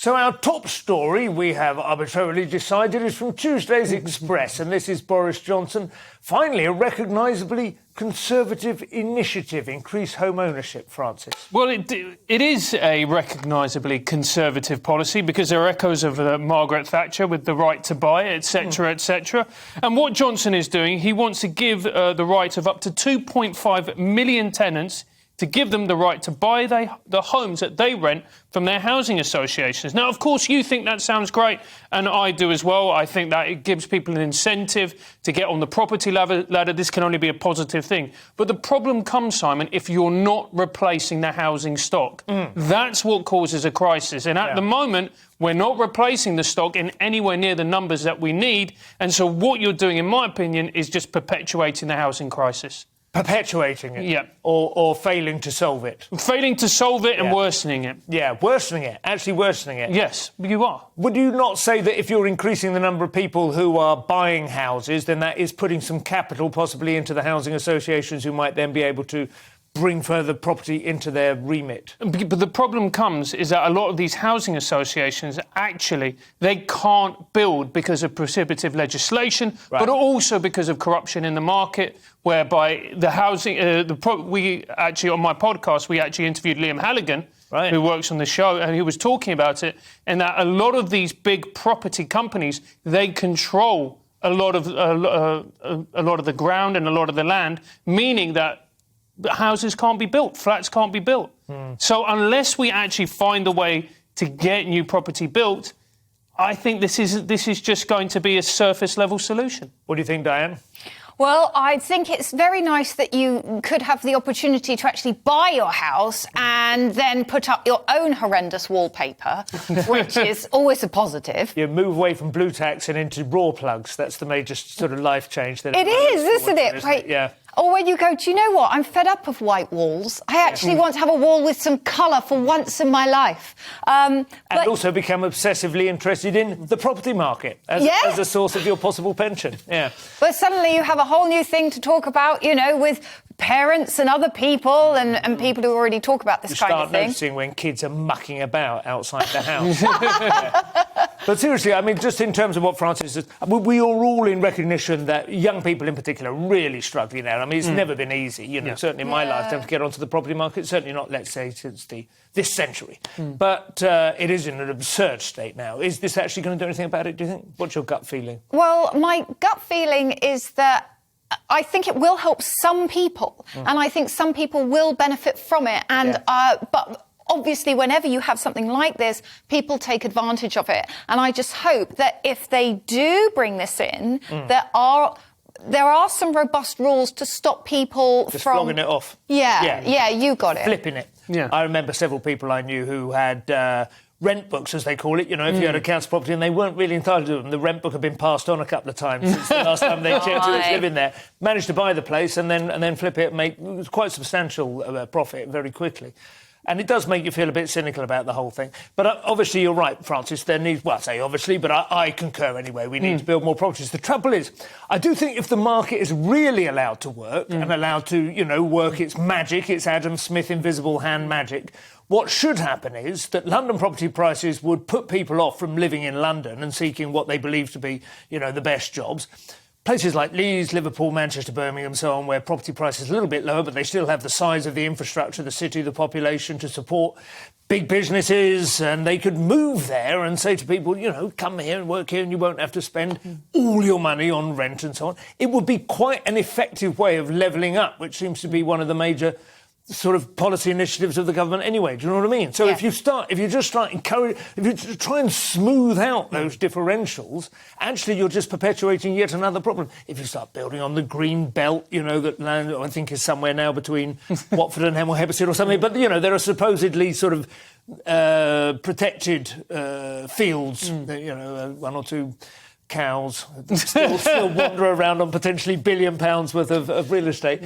So our top story, we have arbitrarily decided, is from Tuesday's Express, and this is Boris Johnson. Finally, a recognisably Conservative initiative, increase home ownership, Francis. Well, it is a recognisably Conservative policy because there are echoes of Margaret Thatcher with the right to buy, etc., etc. And what Johnson is doing, he wants to give the right of up to 2.5 million tenants to give them the right to buy the homes that they rent from their housing associations. Now, of course, you think that sounds great, and I do as well. I think that it gives people an incentive to get on the property ladder. This can only be a positive thing. But the problem comes, Simon, if you're not replacing the housing stock. That's what causes a crisis. And at the moment, we're not replacing the stock in anywhere near the numbers that we need. And so what you're doing, in my opinion, is just perpetuating the housing crisis. Perpetuating it? Yeah. Or failing to solve it? Failing to solve it and worsening it. Yeah, worsening it. Actually worsening it. Yes, you are. Would you not say that if you're increasing the number of people who are buying houses, then that is putting some capital possibly into the housing associations who might then be able to bring further property into their remit? But the problem comes is that a lot of these housing associations, actually, they can't build because of prohibitive legislation, but also because of corruption in the market, whereby the housing... we actually, on my podcast, we actually interviewed Liam Halligan, who works on the show, and he was talking about it, and that a lot of these big property companies, they control a lot of the ground and a lot of the land, meaning that houses can't be built, flats can't be built. So unless we actually find a way to get new property built, I think this is just going to be a surface-level solution. What do you think, Diane? Well, I think it's very nice that you could have the opportunity to actually buy your house and then put up your own horrendous wallpaper, which is always a positive. You move away from blue tacks and into raw plugs. That's the major sort of life change. That it is, isn't it? Yeah. Or when you go, do you know what? I'm fed up of white walls. I actually want to have a wall with some colour for once in my life. And also become obsessively interested in the property market as a source of your possible pension. Yeah. But suddenly you have a whole new thing to talk about, you know, with parents and other people and people who already talk about this kind of thing. You start noticing when kids are mucking about outside the house. But seriously, I mean, just in terms of what Francis says, we are all in recognition that young people in particular are really struggling now. I mean, it's never been easy, you know, certainly in my lifetime to get onto the property market, certainly not, let's say, since this century. But it is in an absurd state now. Is this actually going to do anything about it, do you think? What's your gut feeling? Well, my gut feeling is that I think it will help some people, and I think some people will benefit from it. And but obviously, whenever you have something like this, people take advantage of it. And I just hope that if they do bring this in, there are some robust rules to stop people just from flogging it off. Yeah, you got it. Flipping it. Yeah. I remember several people I knew who had rent books, as they call it, you know, if you had a council property and they weren't really entitled to them, the rent book had been passed on a couple of times since the last time they checked who was living there, managed to buy the place and then flip it and make quite substantial profit very quickly. And it does make you feel a bit cynical about the whole thing. But obviously, you're right, Francis, there needs... Well, I say obviously, but I concur anyway. We need to build more properties. The trouble is, I do think if the market is really allowed to work and allowed to, you know, work its magic, its Adam Smith invisible hand magic, what should happen is that London property prices would put people off from living in London and seeking what they believe to be, you know, the best jobs. Places like Leeds, Liverpool, Manchester, Birmingham, so on, where property prices are a little bit lower, but they still have the size of the infrastructure, the city, the population to support big businesses, and they could move there and say to people, you know, come here and work here and you won't have to spend all your money on rent and so on. It would be quite an effective way of levelling up, which seems to be one of the major sort of policy initiatives of the government anyway. Do you know what I mean? So if you try and smooth out those differentials, actually you're just perpetuating yet another problem. If you start building on the green belt, you know, that land I think is somewhere now between Watford and Hemel Hempstead or something, but, you know, there are supposedly sort of protected fields, you know, one or two cows still wander around on potentially £1 billion worth of real estate.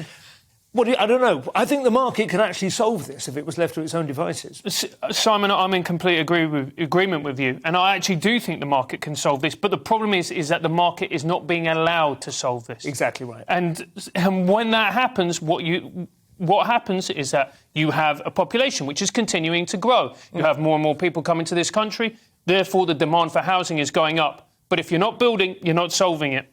I don't know. I think the market could actually solve this if it was left to its own devices. Simon, I'm in complete agreement with you, and I actually do think the market can solve this. But the problem is that the market is not being allowed to solve this. Exactly right. And when that happens, what you what happens is that you have a population which is continuing to grow. You have more and more people coming to this country. Therefore, the demand for housing is going up. But if you're not building, you're not solving it.